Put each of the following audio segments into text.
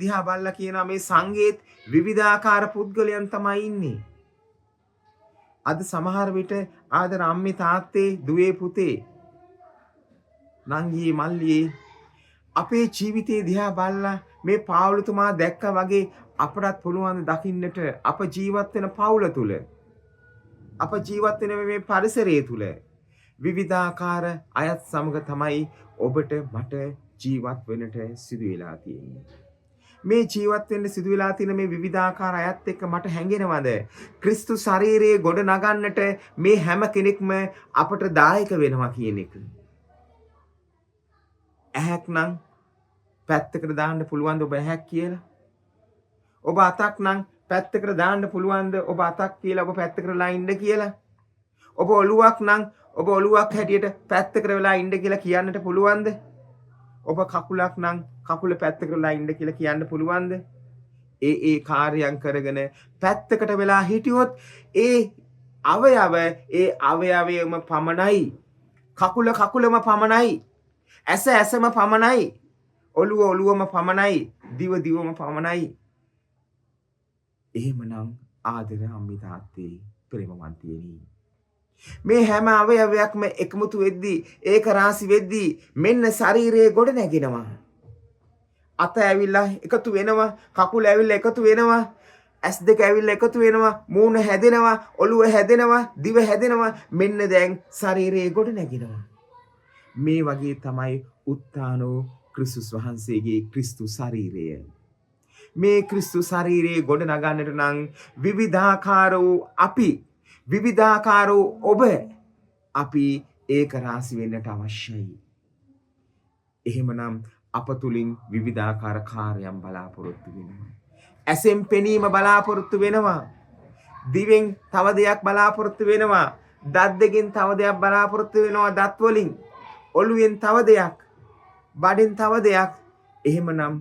දිහා බලලා කියනවා මේ සංඝේත් විවිධාකාර පුද්ගලයන් තමයි ඉන්නේ. අද සමහර විට ආදර අම්මේ තාත්තේ දුවේ පුතේ නංගී මල්ලියේ අපේ ජීවිතේ දිහා බලලා මේ පාවුලතුමා දැක්කා වගේ අපටත් පුළුවන් දකින්නට අප ජීවත් වෙන පවුල තුල අප ජීවත් වෙන මේ පරිසරය තුල විවිධාකාර අයත් සමග තමයි ඔබට මට ජීවත් වෙන්නට සිදු වෙලා තියෙන්නේ. මේ ජීවත් වෙන්න සිදු වෙලා තියෙන මේ විවිධාකාර අයත් එක්ක මට හැඟෙනවද ක්‍රිස්තු ශරීරයේ ගොඩ නගන්නට මේ හැම කෙනෙක්ම අපට දායක වෙනවා කියන එක. ඇහැක් නම් පැත්තකට දාන්න පුළුවන්ද ඔබ ඇහැක් කියලා? ඔබ අතක් නම් පැත්තකට දාන්න පුළුවන්ද ඔබ අතක් කියලා ඔබ පැත්තකටලා ඉන්න කියලා? ඔබ ඔළුවක් නම් ඔබ ඔළුවක් හැටියට පැත්තකට වෙලා ඉන්න කියලා කියන්නට පුළුවන්ද? ඔබ කකුලක් නම් කකුල පැත්තකට වෙලා ඉන්න කියලා කියන්න පුළුවන්ද? ඒ කාර්යයන් කරගෙන පැත්තකට වෙලා හිටියොත් ඒ අවයවයම පමණයි. කකුලම පමණයි. ඇසම පමණයි. ඔළුවම පමණයි. දිවම පමණයි. එහෙමනම් ආදර අම්මි තාත්තේ ප්‍රේමවන්තියනි. මේ හැම අවයවයක්ම එකමුතු වෙද්දී ඒක රාශි වෙද්දී මෙන්න ශරීරයේ ගොඩ නැගෙනවා. අත ඇවිල්ලා එකතු වෙනවා, කකුල ඇවිල්ලා එකතු වෙනවා, ඇස් දෙක ඇවිල්ලා එකතු වෙනවා, මූණ හැදෙනවා, ඔළුව හැදෙනවා, දිව හැදෙනවා. මෙන්න දැන් ශරීරයේ ගොඩ නැගෙනවා. මේ වගේ තමයි උත්තානෝ ක්‍රිස්තුස් වහන්සේගේ ක්‍රිස්තු ශරීරය. මේ ක්‍රිස්තු ශරීරයේ ගොඩ නගන්නට නම් විවිධාකාර වූ විවිධාකාර වූ ඔබ අපි ඒක රාශි වෙන්නට අවශ්‍යයි. එහෙමනම් අප තුලින් විවිධාකාර කාර්යයන් බලාපොරොත්තු වෙනවා. ඇසෙන් පෙනීම බලාපොරොත්තු වෙනවා. දිවෙන් තව දෙයක් බලාපොරොත්තු වෙනවා. දත් දෙකෙන් තව දෙයක් බලාපොරොත්තු වෙනවා. දත් වලින් ඔළුවෙන් තව දෙයක්, බඩෙන් තව දෙයක්. එහෙමනම්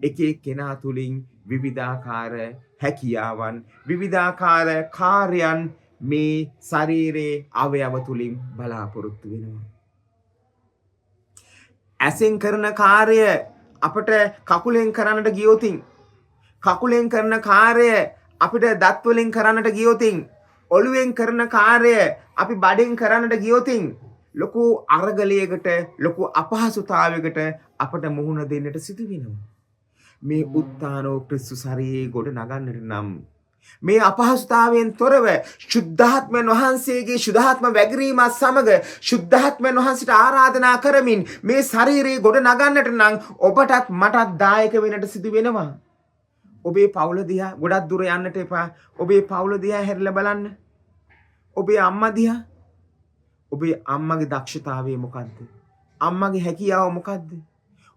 එක එක්කෙනා තුලින් විවිධාකාර හැකියාවන්, විවිධාකාර කාර්යයන් මේ ශරීරයේ අවයව තුලින් බලාපොරොත්තු වෙනවා. ඇසෙන් කරන කාර්ය අපිට කකුලෙන් කරන්නට ගියොතින්, කකුලෙන් කරන කාර්ය අපිට දත් වලින් කරන්නට ගියොතින්, ඔළුවෙන් කරන කාර්ය අපි බඩෙන් කරන්නට ගියොතින් ලොකු අරගලයකට, ලොකු අපහසුතාවයකට අපට මුහුණ දෙන්නට සිදු වෙනවා. මේ උත්තානෝ ක්‍රිස්තු ශරීරයේ ගොඩ නගන්නට නම් මේ අපහසුතාවයෙන් තොරව ශුද්ධාත්මයන් වහන්සේගේ ශුද්ධාත්ම වැගිරීමත් සමග ශුද්ධාත්මයන් වහන්සේට ආරාධනා කරමින් මේ ශරීරයේ ගොඩ නගන්නට නම් ඔබටත් මටත් දායක වෙන්නට සිදු වෙනවා. ඔබේ පවුල දිහා ගොඩක් දුර යන්නට එපා. ඔබේ පවුල දිහා හැරිලා බලන්න. ඔබේ අම්මා දිහා. ඔබේ අම්මගේ දක්ෂතාවය මොකද්ද? අම්මගේ හැකියාව මොකද්ද?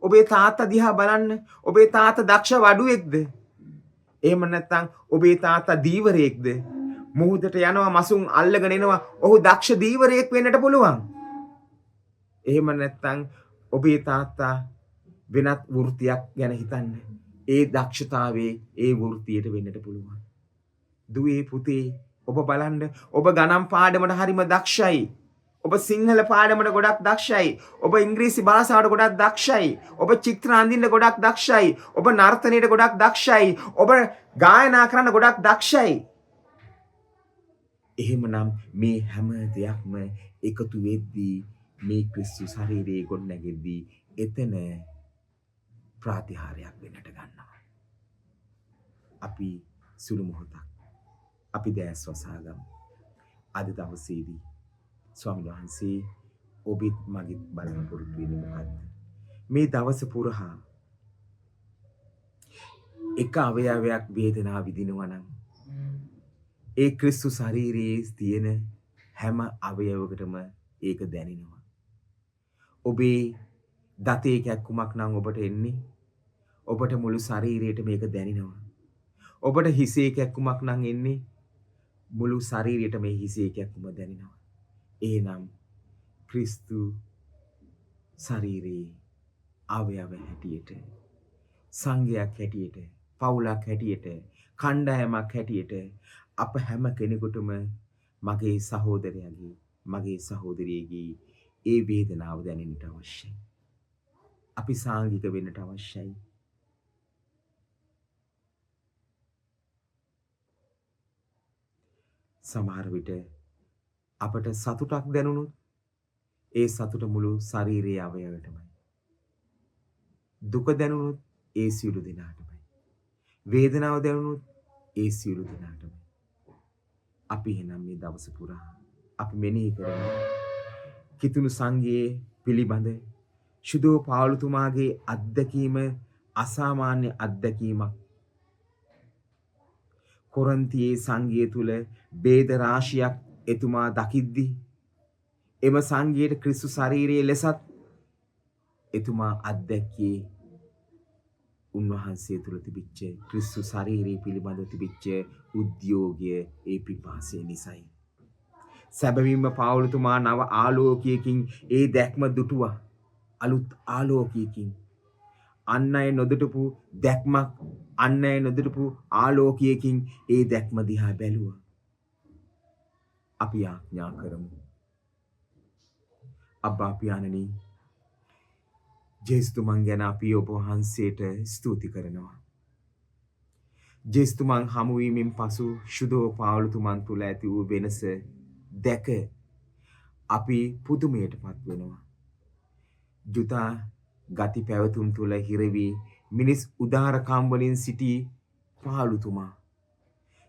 ඔබේ තාත්තා දිහා බලන්න. ඔබේ තාත්තා දක්ෂ වඩුවෙක්ද? එහෙම නැත්නම් ඔබේ තාත්තා දීවරයෙක්ද? මුහුදට යනවා, මසුන් අල්ලගෙන එනවා. ඔහු දක්ෂ දීවරයෙක් වෙන්නට පුළුවන්. එහෙම නැත්නම් ඔබේ තාත්තා වෙනත් වෘත්තියක් ගැන හිතන්න. ඒ දක්ෂතාවයේ ඒ වෘත්තියට වෙන්නට පුළුවන්. දුවේ පුතේ ඔබ බලන්න, ඔබ ගණන් පාඩමට හරිම දක්ෂයි. ඔබ සිංහල පාඩමට ගොඩක් දක්ෂයි. ඔබ ඉංග්‍රීසි භාෂාවට ගොඩක් දක්ෂයි. ඔබ චිත්‍ර අඳින්න ගොඩක් දක්ෂයි. ඔබ නර්තනයට ගොඩක් දක්ෂයි. ඔබ ගායනා කරන්න ගොඩක් දක්ෂයි. එහෙමනම් මේ හැම දෙයක්ම එකතු වෙද්දී මේ ක්‍රිස්තු ශරීරයේ ගොඩ නැගෙද්දී එතන ප්‍රාතිහාර්යයක් වෙන්නට ගන්නවා. අපි සුළු මොහොතක් අපි දැස් වසාගමු. අද දවසේදී ස්වාමීන් වහන්සේ ඔබත් මගෙත් බලාපොරොත්තු වෙන්නේ මොකද්ද? මේ දවස පුරා එක අවයවයක් වේදනාව විඳිනවා නම් ඒ ක්‍රිස්තු ශරීරයේ තියෙන හැම අවයවයකටම ඒක දැනෙනවා. ඔබේ දතේ කැක්කුමක් නම් ඔබට එන්නේ, ඔබට මුළු ශරීරයට මේක දැනෙනවා. ඔබට හිසේ කැක්කුමක් නම් එන්නේ, මුළු ශරීරයට මේ හිසේ කැක්කුම දැනෙනවා. එහෙනම් ක්‍රිස්තු ශරීරයේ අවයව හැටියට, සංඝයක් හැටියට, පවුලක් හැටියට, කණ්ඩායමක් හැටියට අප හැම කෙනෙකුටම මගේ සහෝදරයාගේ, මගේ සහෝදරියගේ ඒ වේදනාව දැනෙන්නට අවශ්‍යයි. අපි සාංගික වෙන්නට අවශ්‍යයි. සමහර විට අපට සතුටක් දැනුණොත් ඒ සතුට මුළු ශරීරයේ අවයවයටමයි. දුක දැනුණොත් ඒ සියලු දෙනාටමයි. වේදනාව දැනුණොත් ඒ සියලු දෙනාටමයි. අපි එහෙනම් මේ දවස පුරා අපි මෙනෙහි කරමු. කිතුණු සංඝයේ පිළිබඳ ශුද්ධ පාවුලතුමාගේ අත්දැකීම අසාමාන්‍ය අත්දැකීමක්. කොරින්තියේ සංඝය තුල ભેද රාශියක් එතුමා දකිද්දී එම සංඝයට ක්‍රිස්තු ශරීරයේ ලෙසත් එතුමා අත්දැකියේ උන්වහන්සේ තුල තිබිච්ච ක්‍රිස්තු ශරීරය පිළිබඳව තිබිච්ච උද්‍යෝගය ඒ පිපාසය නිසයි. සැබවින්ම පාවුලතුමා නව ආලෝකයකින් ඒ දැක්ම දුටුවා. අලුත් ආලෝකයකින් අන් අය නොදුටපු දැක්මක්, අන් අය නොදුටපු ආලෝකයකින් ඒ දැක්ම දිහා බැලුවා. අපි ආඥා කරමු. අබ්බා පියාණනි, ජේසුතුමන් ගැන අපි ඔබ වහන්සේට ස්තුති කරනවා. ජේසුතුමන් හමු වීමෙන් පසු ශුද්ධ පාවුලතුමන් තුල ඇති වූ වෙනස දැක අපි පුදුමයටපත් වෙනවා. ජුතා ගති පැවතුම් තුල හිරවි මිනිස් උදාරකම් වලින් සිටි පාවුලතුමා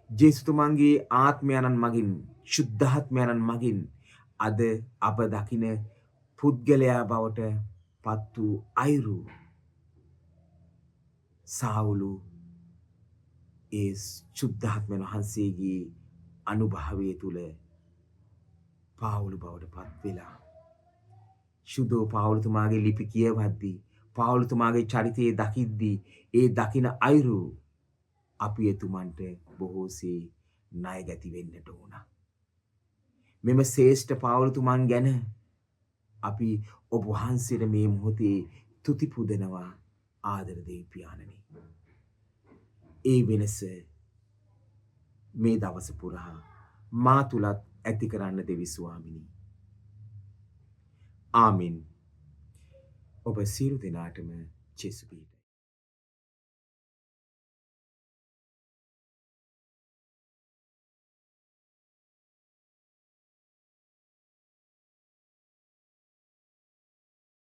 ජේසුතුමන්ගේ ආත්මයන්න් මගින්, ශුද්ධාත්මයන්න් මගින් අද අප දකින පුද්ගලයා බවට පත් වූ අයුරු සාවුලු ඒ ශුද්ධාත්මයන් වහන්සේගේ අනුභවය තුල පාවුලු බවට පත් වෙලා ශුද්ධ පාවුලතුමාගේ ලිපි කියවද්දී, පාවුලතුමාගේ චරිතයේ දකිද්දී ඒ දකින අයුරු අපි එතුමන්ට බොහෝසේ ණයගැති වෙන්නට ඕන. මෙම ශ්‍රේෂ්ඨ පාවුලතුමන් ගැන අපි ඔබ වහන්සේට මේ මොහොතේ තුති පුදනවා ආදර දෙවි පියාණනි. ඒ වෙනස මේ දවස පුරා මා තුලත් ඇති කරන්න දෙවි ස්වාමිනී. ආමෙන්. ඔබ සියලු දෙනාටම ජේසුස්